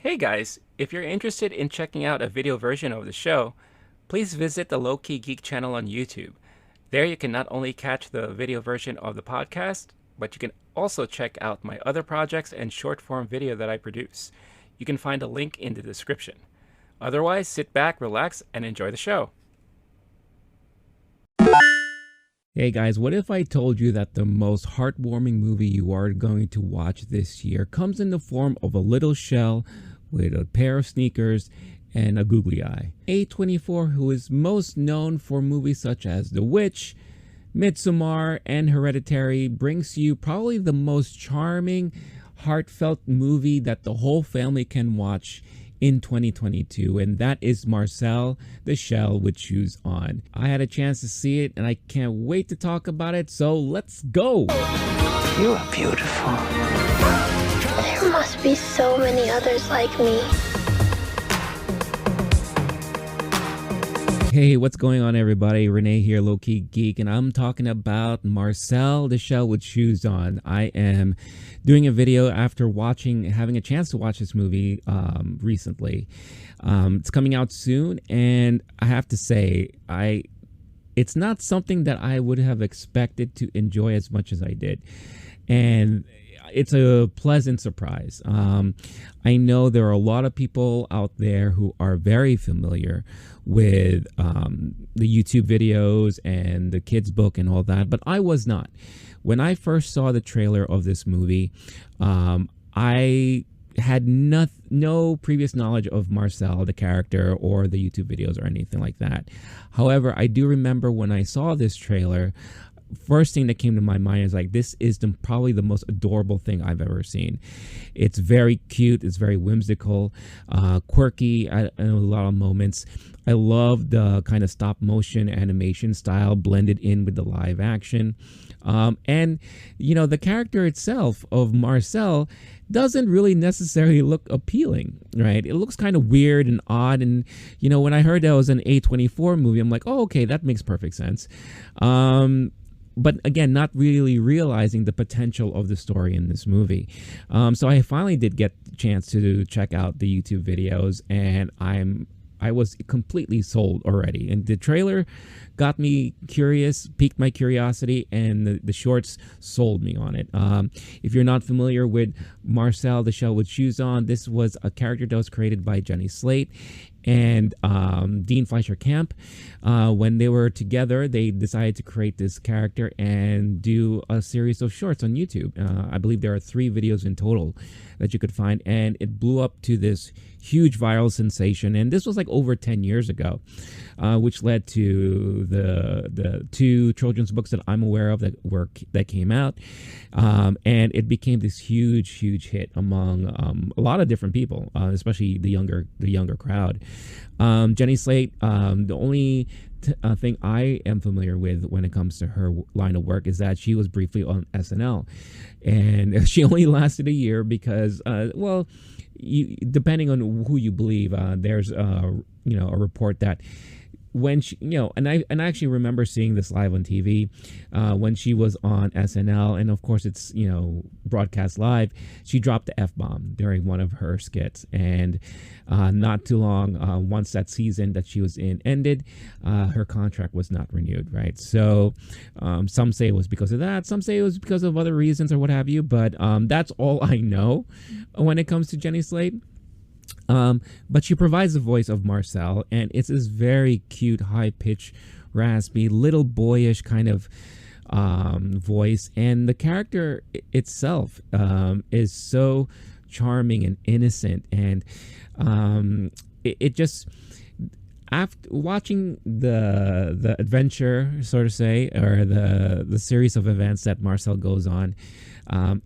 Hey guys, if you're interested in checking out a video version of the show, please visit the Lowkey Geek channel on YouTube. There you can not only catch the video version of the podcast, but you can also check out my other projects and short form video that I produce. You can find a link in the description. Otherwise, sit back, relax, and enjoy the show. Hey guys, what if I told you that the most heartwarming movie you are going to watch this year comes in the form of a little shell with a pair of sneakers and a googly eye? A24, who is most known for movies such as The Witch, Midsommar, and Hereditary, brings you probably the most charming, heartfelt movie that the whole family can watch in 2022, and that is Marcel, the Shell with Shoes On. I had a chance to see it and I can't wait to talk about it, so let's go! You are beautiful. There must be so many others like me. Hey, what's going on everybody? Renee here, Lowkey Geek, and I'm talking about Marcel, the Shell with Shoes On. I am doing a video after having a chance to watch this movie recently. It's coming out soon, and I have to say, it's not something that I would have expected to enjoy as much as I did. And it's a pleasant surprise. I know there are a lot of people out there who are very familiar with the YouTube videos and the kids book and all that, but I was not. When I first saw the trailer of this movie, I had no previous knowledge of Marcel, the character, or the YouTube videos or anything like that. However, I do remember when I saw this trailer, first thing that came to my mind is like, this is probably the most adorable thing I've ever seen. It's very cute, it's very whimsical, quirky in a lot of moments. I love the kind of stop motion animation style blended in with the live action. And you know, the character itself of Marcel doesn't really necessarily look appealing, right? It looks kind of weird and odd, and you know, when I heard that was an A24 movie, I'm like, oh, okay, that makes perfect sense. But again, not really realizing the potential of the story in this movie. So I finally did get the chance to check out the YouTube videos, and I was completely sold already. And the trailer got me curious, piqued my curiosity, and the shorts sold me on it. If you're not familiar with Marcel, the Shell with Shoes On, this was a character that was created by Jenny Slate and Dean Fleischer Camp. When they were together, they decided to create this character and do a series of shorts on YouTube. I believe there are 3 videos in total that you could find, and it blew up to this huge viral sensation. And this was like over 10 years ago, which led to the 2 children's books that I'm aware of that came out, and it became this huge hit among a lot of different people, especially the younger crowd. Jenny Slate, the only thing I am familiar with when it comes to her line of work is that she was briefly on SNL, and she only lasted a year because, well, depending on who you believe, there's a report that when she, and I actually remember seeing this live on TV when she was on SNL, and of course it's broadcast live. She dropped the F-bomb during one of her skits, and not too long once that season that she was in ended, her contract was not renewed. Right, so some say it was because of that, some say it was because of other reasons or what have you. But that's all I know when it comes to Jenny Slate. But she provides the voice of Marcel, and it's this very cute, high-pitched, raspy, little boyish kind of voice, and the character itself is so charming and innocent, and it just, after watching the adventure, so to say, or the series of events that Marcel goes on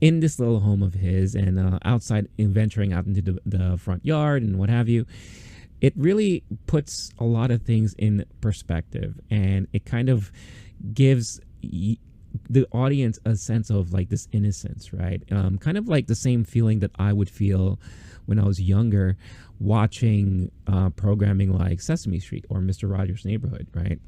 in this little home of his, and outside, venturing out into the front yard and what have you, it really puts a lot of things in perspective, and it kind of gives the audience a sense of like this innocence, right? Kind of like the same feeling that I would feel when I was younger watching programming like Sesame Street or Mr. Rogers' Neighborhood, right?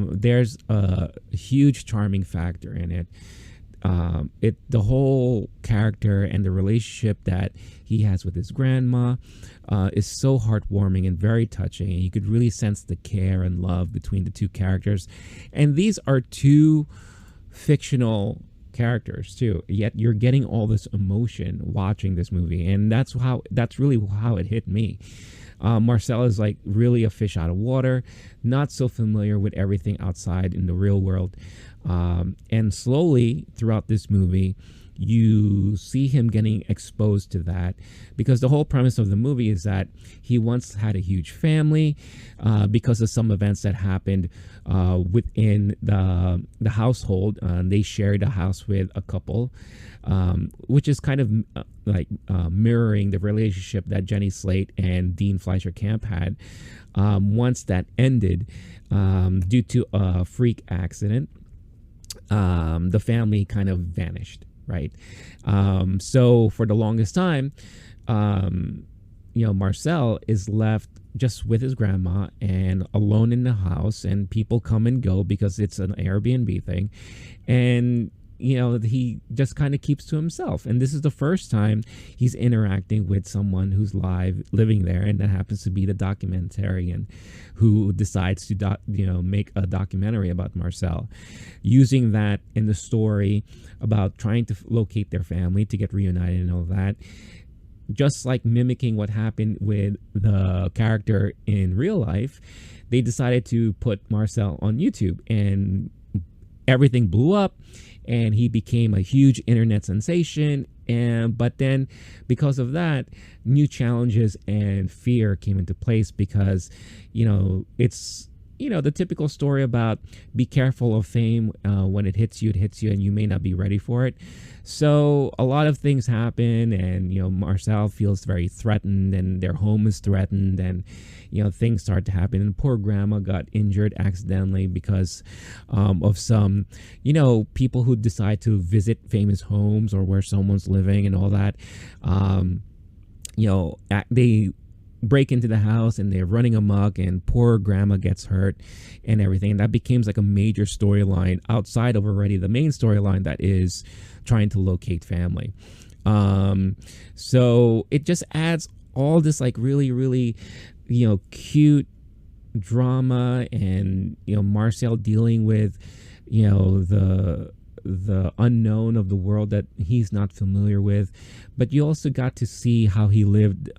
There's a huge charming factor in it. the whole character and the relationship that he has with his grandma is so heartwarming and very touching, and you could really sense the care and love between the two characters. And these are two fictional characters too, yet you're getting all this emotion watching this movie, and that's really how it hit me. Marcel is like really a fish out of water, not so familiar with everything outside in the real world. And slowly throughout this movie, you see him getting exposed to that, because the whole premise of the movie is that he once had a huge family because of some events that happened within the household. They shared a house with a couple, which is kind of mirroring the relationship that Jenny Slate and Dean Fleischer Camp had. Once that ended due to a freak accident, the family kind of vanished, right? So for the longest time, Marcel is left just with his grandma and alone in the house, and people come and go because it's an Airbnb thing. And he just kind of keeps to himself, and this is the first time he's interacting with someone who's living there, and that happens to be the documentarian who decides to make a documentary about Marcel, using that in the story about trying to locate their family to get reunited and all that. Just like mimicking what happened with the character in real life, they decided to put Marcel on YouTube, and everything blew up, and he became a huge internet sensation. But then because of that, new challenges and fear came into place, because it's the typical story about be careful of fame. When it hits you, and you may not be ready for it. So a lot of things happen, and Marcel feels very threatened, and their home is threatened, and things start to happen. And poor grandma got injured accidentally because of some people who decide to visit famous homes or where someone's living and all that. They break into the house and they're running amok, and poor grandma gets hurt and everything. And that becomes like a major storyline outside of already the main storyline that is trying to locate family. So it just adds all this like really, really, cute drama, and Marcel dealing with the unknown of the world that he's not familiar with. But you also got to see how he lived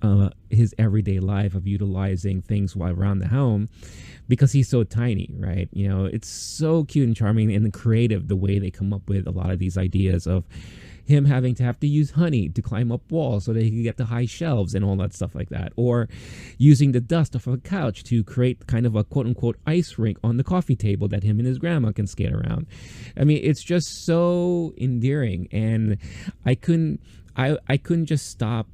his everyday life of utilizing things while around the home, because he's so tiny, right? It's so cute and charming and creative the way they come up with a lot of these ideas of him having to use honey to climb up walls so that he can get to high shelves and all that stuff like that, or using the dust off of a couch to create kind of a quote-unquote ice rink on the coffee table that him and his grandma can skate around. I mean, it's just so endearing, and I couldn't just stop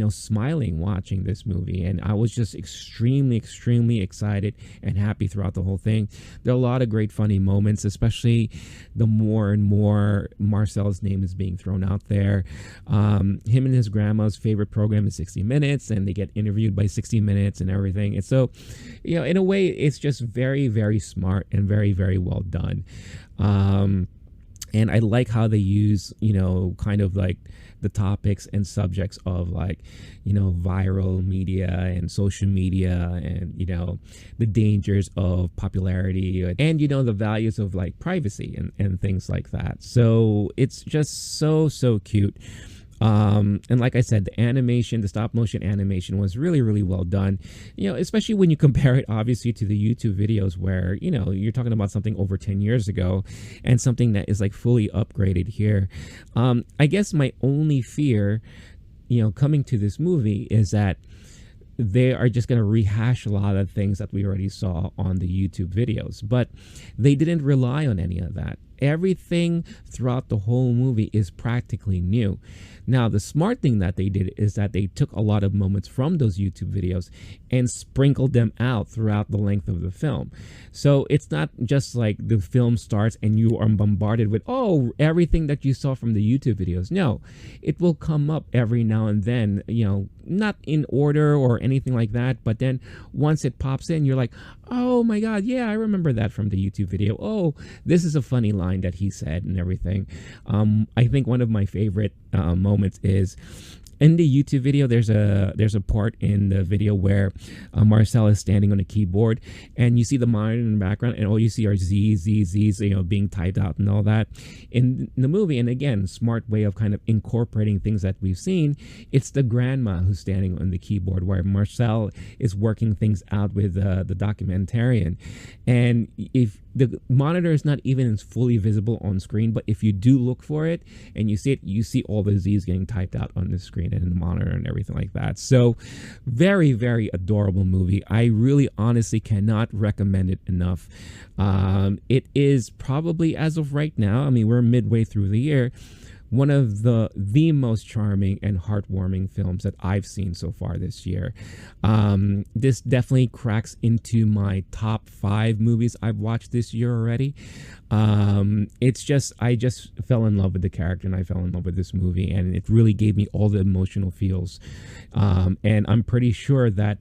smiling watching this movie, and I was just extremely excited and happy throughout the whole thing. There are a lot of great funny moments, especially the more and more Marcel's name is being thrown out there. Him and his grandma's favorite program is 60 Minutes, and they get interviewed by 60 Minutes and everything. And so, in a way, it's just very, very smart and very, very well done. And I like how they use, kind of like the topics and subjects of like, viral media and social media, and, the dangers of popularity, and, the values of like privacy and things like that. So it's just so cute. And like I said, the stop motion animation was really, really well done, especially when you compare it obviously to the YouTube videos where, you're talking about something over 10 years ago and something that is like fully upgraded here. I guess my only fear, coming to this movie is that they are just going to rehash a lot of things that we already saw on the YouTube videos, but they didn't rely on any of that. Everything throughout the whole movie is practically new. Now, the smart thing that they did is that they took a lot of moments from those YouTube videos and sprinkled them out throughout the length of the film. So it's not just like the film starts and you are bombarded with, everything that you saw from the YouTube videos. No, it will come up every now and then, not in order or anything like that. But then once it pops in, you're like, oh my God, yeah, I remember that from the YouTube video. Oh, this is a funny line line that he said and everything. I think one of my favorite moments is in the YouTube video. There's a part in the video where Marcel is standing on a keyboard, and you see the monitor in the background, and all you see are Z's, being typed out and all that. In the movie, and again, smart way of kind of incorporating things that we've seen, it's the grandma who's standing on the keyboard, where Marcel is working things out with the documentarian. And if the monitor is not even fully visible on screen, but if you do look for it and you see it, you see all the Z's getting typed out on the screen and in the monitor and everything like that. So very, very adorable movie. I really honestly cannot recommend it enough. It is probably, as of right now, I mean, we're midway through the year, one of the most charming and heartwarming films that I've seen so far this year. This definitely cracks into my top 5 movies I've watched this year already. It's just, I just fell in love with the character, and I fell in love with this movie, and it really gave me all the emotional feels. And I'm pretty sure that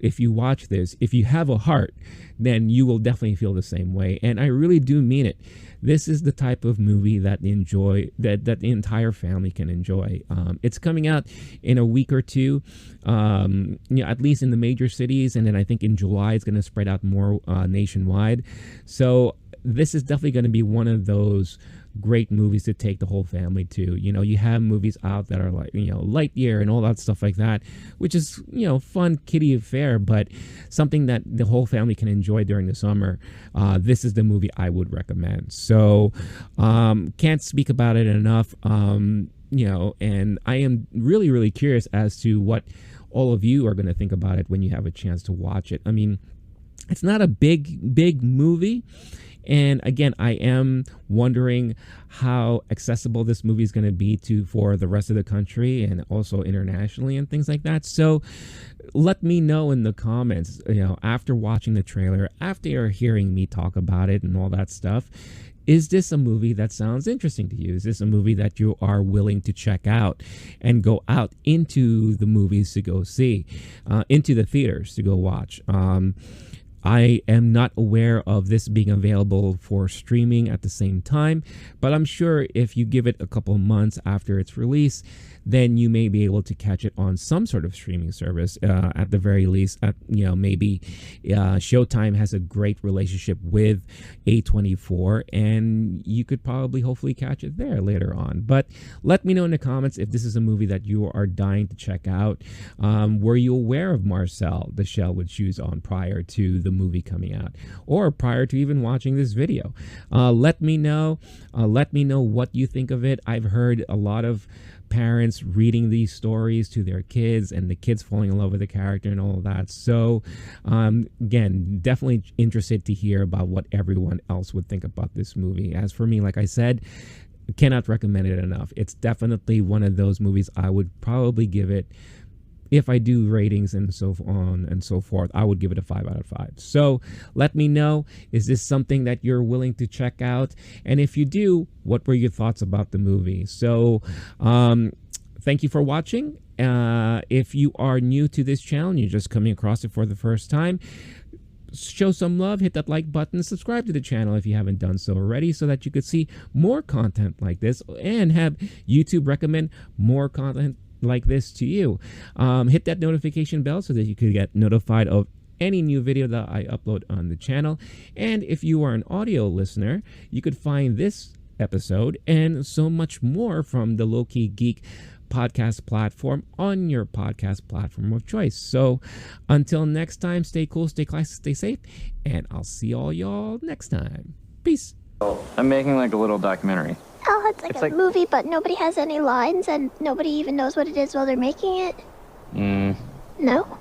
if you watch this, if you have a heart, then you will definitely feel the same way. And I really do mean it. This is the type of movie that the entire family can enjoy. It's coming out in a week or two, at least in the major cities, and then I think in July it's going to spread out more nationwide. So this is definitely going to be one of those great movies to take the whole family to. You have movies out that are like, Lightyear and all that stuff like that, which is, fun kiddie affair, but something that the whole family can enjoy during the summer. This is the movie I would recommend. So, can't speak about it enough. And I am really, really curious as to what all of you are going to think about it when you have a chance to watch it. I mean, it's not a big movie. And again, I am wondering how accessible this movie is going to be for the rest of the country and also internationally and things like that. So let me know in the comments, after watching the trailer, after you're hearing me talk about it and all that stuff, is this a movie that sounds interesting to you? Is this a movie that you are willing to check out and go out into the movies to go see, into the theaters to go watch? I am not aware of this being available for streaming at the same time, but I'm sure if you give it a couple months after its release, then you may be able to catch it on some sort of streaming service. At the very least, maybe Showtime has a great relationship with A24, and you could probably hopefully catch it there later on. But let me know in the comments if this is a movie that you are dying to check out. Were you aware of Marcel, the shell with shoes on, prior to the movie coming out, or prior to even watching this video? Let me know. Let me know what you think of it. I've heard a lot of parents reading these stories to their kids, and the kids falling in love with the character and all of that. So again, definitely interested to hear about what everyone else would think about this movie. As for me, like I said, cannot recommend it enough. It's definitely one of those movies I would probably give it, if I do ratings and so on and so forth, I would give it a 5 out of 5. So let me know, is this something that you're willing to check out? And if you do, what were your thoughts about the movie? So thank you for watching. If you are new to this channel and you're just coming across it for the first time, show some love, hit that like button, subscribe to the channel if you haven't done so already, so that you could see more content like this and have YouTube recommend more content like this to you. Hit that notification bell so that you could get notified of any new video that I upload on the channel. And if you are an audio listener, you could find this episode and so much more from the Lowkey Geek podcast platform on your podcast platform of choice. So until next time, stay cool, stay classy, stay safe, and I'll see all y'all next time. Peace. I'm making like a little documentary. Oh, it's like a movie, but nobody has any lines, and nobody even knows what it is while they're making it. No?